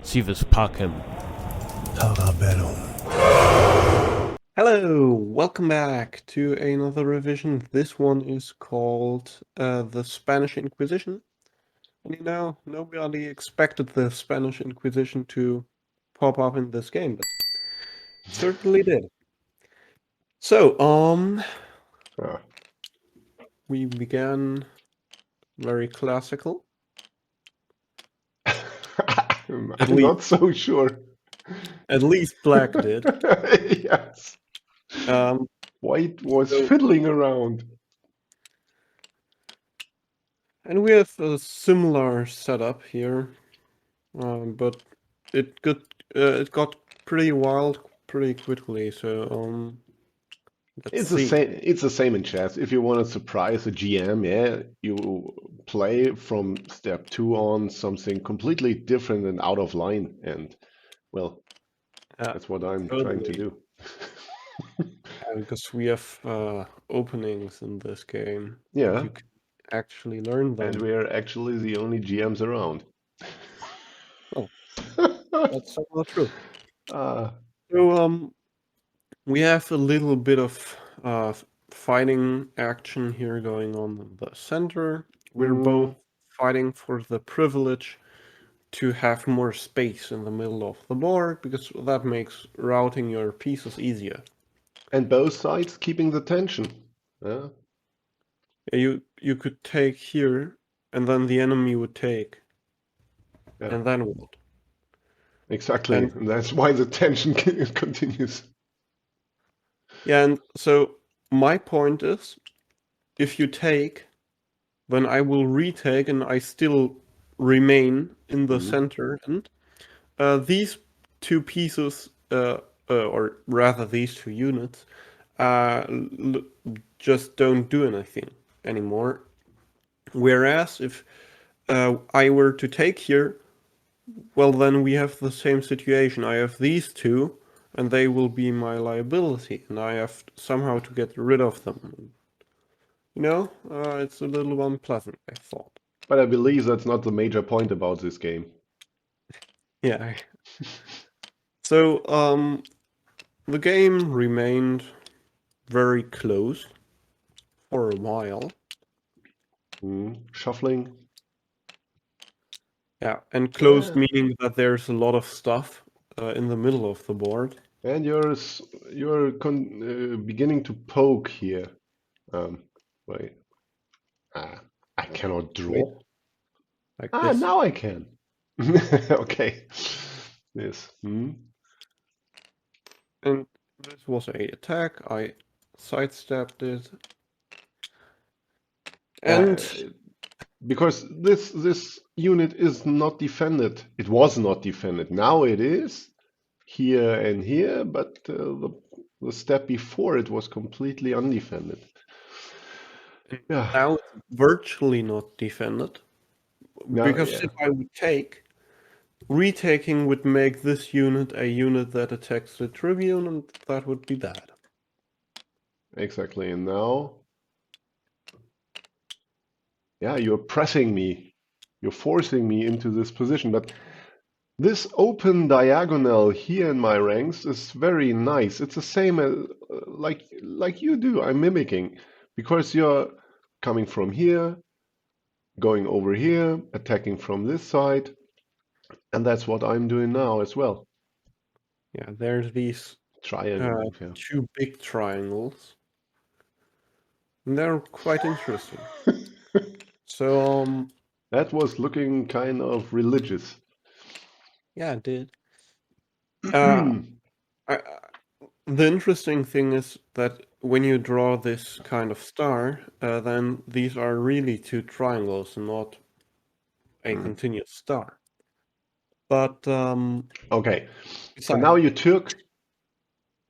Civis pacem. Hello, welcome back to another revision. This one is called the Spanish Inquisition. And nobody expected the Spanish Inquisition to pop up in this game, but it certainly did. So, we began very classical. I'm At not so sure. At least Black did. Yes. White was so- fiddling around. And we have a similar setup here, but it got pretty wild pretty quickly. So let's see. It's the same in chess. If you want to surprise a GM, yeah, you play from step 2 on something completely different and out of line, and well, that's what I'm trying to do. Because we have openings in this game. Yeah. You can actually learn them. And we're actually the only GMs around. Oh, that's somewhat true. Uh, So we have a little bit of fighting action here going on in the center. We're both fighting for the privilege to have more space in the middle of the board, because that makes routing your pieces easier. And both sides keeping the tension. Yeah. You could take here, and then the enemy would take, Yeah. and then what? Exactly, and that's why the tension continues. Yeah, and so my point is, if you take, then I will retake, and I still remain in the center, and these two pieces, or rather these two units, just don't do anything anymore. Whereas if I were to take here, well, then we have the same situation. I have these two, and they will be my liability, and I have somehow to get rid of them. It's a little unpleasant, I thought. But I believe that's not the major point about this game. Yeah. So, the game remained very close for a while. Shuffling. Yeah, and closed meaning that there's a lot of stuff in the middle of the board. And you're beginning to poke here. Wait. I cannot draw. Like this. Now I can. Okay. Yes. And this was a attack. I sidestepped it. And because this unit is not defended. It was not defended. Now it is here and here, but the step before it was completely undefended. Yeah. Now it's virtually not defended. Because if I would take, retaking would make this unit a unit that attacks the Tribune, and that would be bad. Exactly, and now, yeah, you're pressing me. You're forcing me into this position, but this open diagonal here in my ranks is very nice. It's the same as, like you do. I'm mimicking, because you're coming from here, going over here, attacking from this side, and that's what I'm doing now as well. Yeah, there's these two big triangles, and they're quite interesting. So that was looking kind of religious. Yeah, it did. The interesting thing is that when you draw this kind of star, then these are really two triangles and not a continuous star. But okay, so now you took,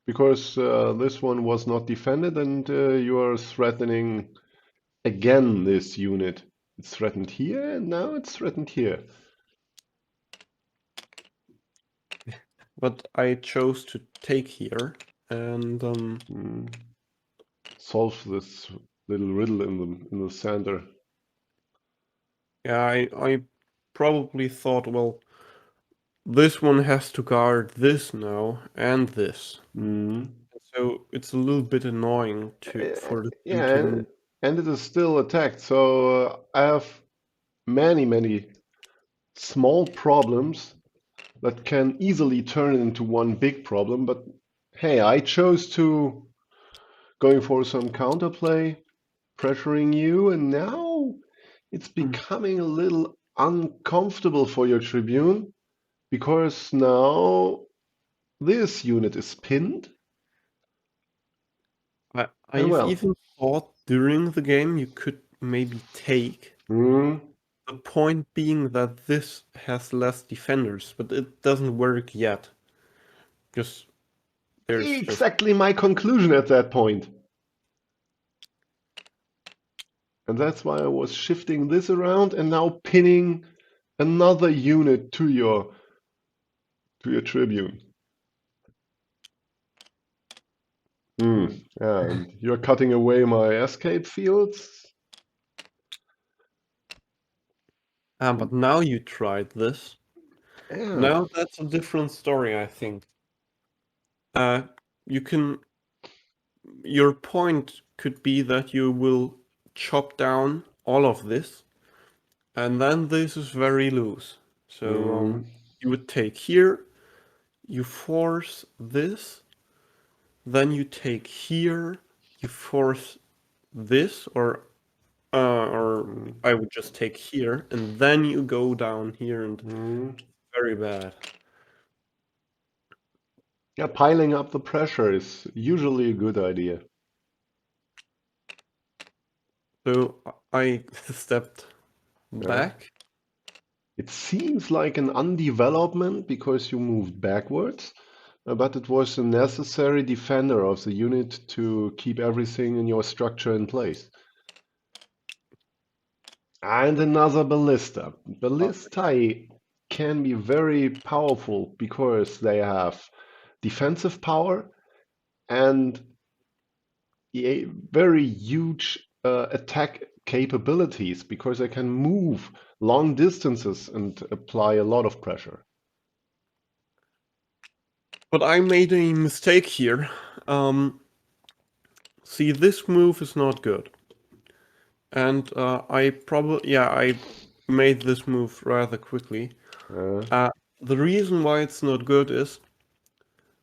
because this one was not defended, and you are threatening again this unit. It's threatened here, and now it's threatened here. But I chose to take here and solve this little riddle in the center. Yeah, I probably thought, well, this one has to guard this now and this. Mm. So it's a little bit annoying for the two Yeah, to move. and it is still attacked. So I have many small problems that can easily turn into one big problem. But hey, I chose to going for some counterplay, pressuring you, and now it's Mm. becoming a little uncomfortable for your Tribune because now this unit is pinned. And I've well, even thought during the game you could maybe take. mm, The point being that this has less defenders, but it doesn't work yet. Just there's just exactly my conclusion at that point. And that's why I was shifting this around and now pinning another unit to your Tribune. And you're cutting away my escape fields. but now you tried this. Yeah. Now that's a different story, I think. You can your point could be that you will chop down all of this, and then this is very loose. So Mm, you would take here, you force this, then you take here, you force this, or mm, I would just take here, and then you go down here, and mm. very bad. Yeah, piling up the pressure is usually a good idea. So I stepped Yeah. back. It seems like an undevelopment because you moved backwards, but it was a necessary defender of the unit to keep everything in your structure in place. And another ballista. Uh, Ballistae can be very powerful because they have defensive power and very huge attack capabilities because they can move long distances and apply a lot of pressure. But I made a mistake here. See, this move is not good. And I made this move rather quickly. Uh, Uh, the reason why it's not good is,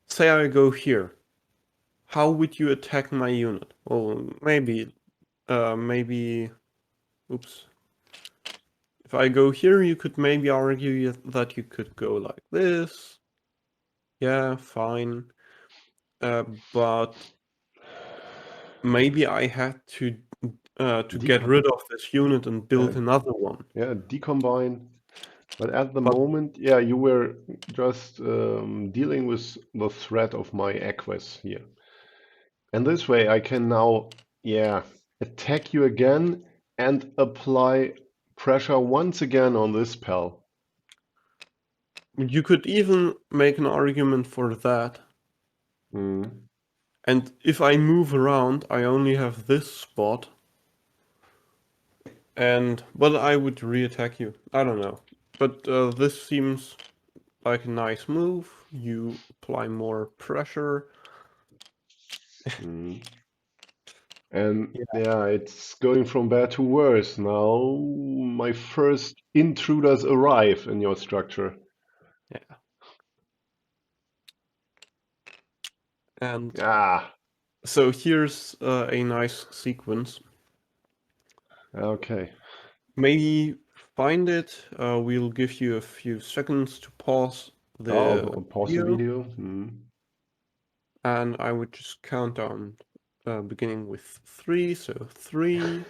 say I go here. How would you attack my unit? Well, maybe, oops. If I go here, you could maybe argue that you could go like this. Yeah, fine. But maybe I had to get decom rid of this unit and uh, build another one. yeah, decombine. But at the But moment, yeah, you were just dealing with the threat of my Equus here. And this way I can now, yeah, attack you again and apply pressure once again on this pal. you could even make an argument for that. Mm. And if I move around, I only have this spot. But I would re-attack you. I don't know. But this seems like a nice move. You apply more pressure. Mm. And Yeah. yeah, it's going from bad to worse. Now my first intruders arrive in your structure. Yeah. And Ah, so here's a nice sequence. okay. Maybe find it. We'll give you a few seconds to pause Oh, the I'll pause the video, video. Mm. and I would just count down, beginning with 3. So 3,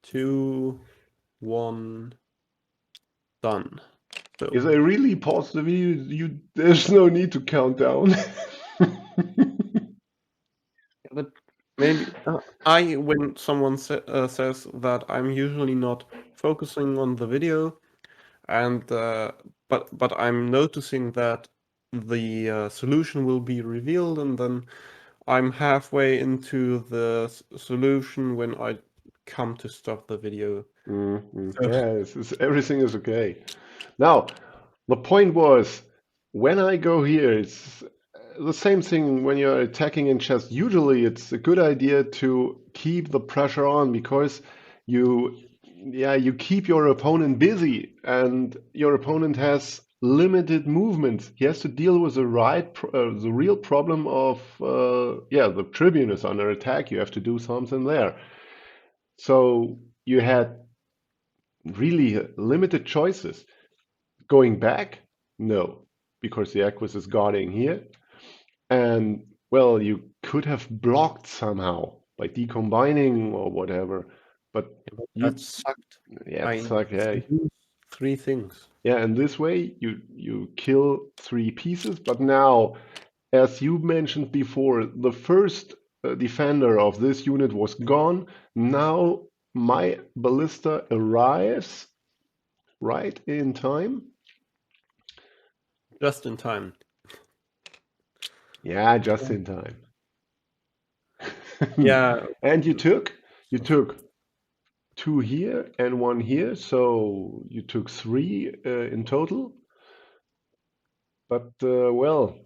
2, 1, done. So, If I really pause the video, there's no need to count down. but maybe when someone says that, I'm usually not focusing on the video, and but I'm noticing that the solution will be revealed, and then I'm halfway into the solution when I come to stop the video. Mm, mm. So Yeah, everything is okay. Now, the point was when I go here, it's the same thing when you're attacking in chess. Usually, it's a good idea to keep the pressure on because you, yeah, you keep your opponent busy, and your opponent has limited movement. He has to deal with the real problem of, yeah, the tribune is under attack. You have to do something there. So you had really limited choices. Going back, no, because the Equus is guarding here. And, well, you could have blocked somehow by decombining or whatever. But But that you, sucked. yeah, I it's like, hey, lose 3 things. yeah, and this way you kill 3 pieces. But now, as you mentioned before, the first defender of this unit was gone. Now my ballista arrives right in time. Just in time. Yeah, just in time. Yeah, And you took 2 here and 1 here, so you took 3 in total. But well,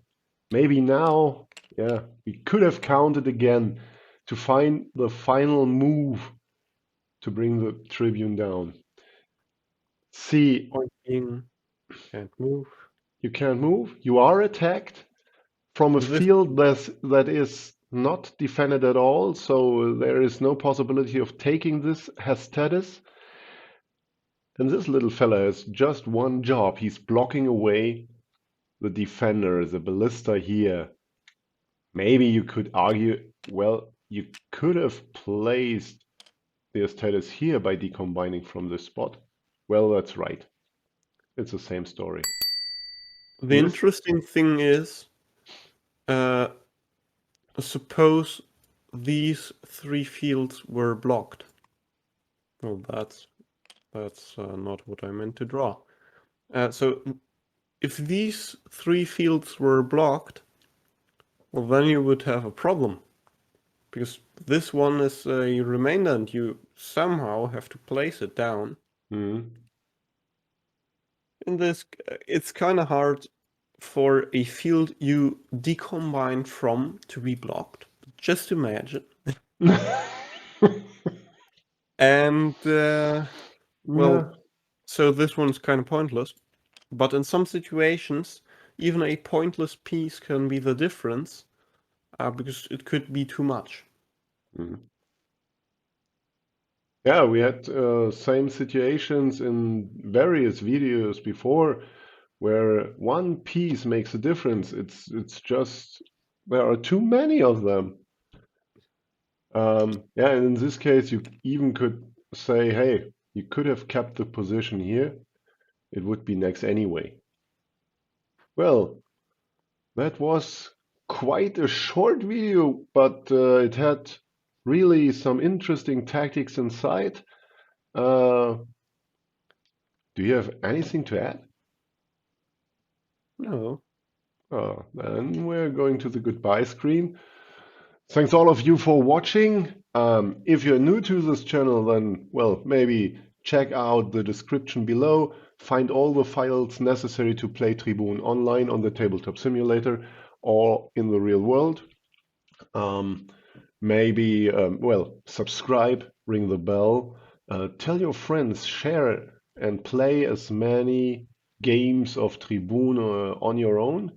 maybe now, yeah, we could have counted again to find the final move to bring the Tribune down. See, point being, can't move. you can't move. You are attacked from a This field that is not defended at all, so there is no possibility of taking this has status. And this little fella has just one job. He's blocking away the defender, the ballista here. Maybe you could argue, well, you could have placed the status here by decombining from this spot. Well, that's right. It's the same story. the This, interesting thing is, uh, suppose these 3 fields were blocked. Well, that's not what I meant to draw. So if these 3 fields were blocked, well, then you would have a problem. Because this one is a remainder and you somehow have to place it down. mm, In this, it's kind of hard for a field you decombine from to be blocked. Just imagine. And, well, yeah. so this one's kind of pointless. But in some situations, even a pointless piece can be the difference, because it could be too much. Mm. Yeah, we had same situations in various videos before where one piece makes a difference. It's just there are too many of them. Yeah, and in this case, you even could say, hey, you could have kept the position here. It would be next anyway. Well, that was quite a short video, but it had really some interesting tactics inside. Do you have anything to add? No. Then we're going to the goodbye screen. Thanks all of you for watching. If you're new to this channel, then, well, maybe check out the description below. Find all the files necessary to play Tribun online on the Tabletop Simulator or in the real world. Maybe, well, subscribe, ring the bell, tell your friends, share and play as many games of Tribun on your own.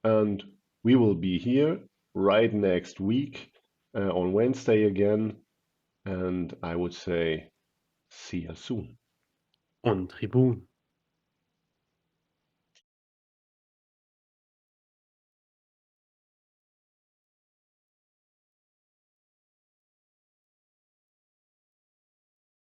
And we will be here right next week on Wednesday again. And I would say, see you soon. Und Tribun.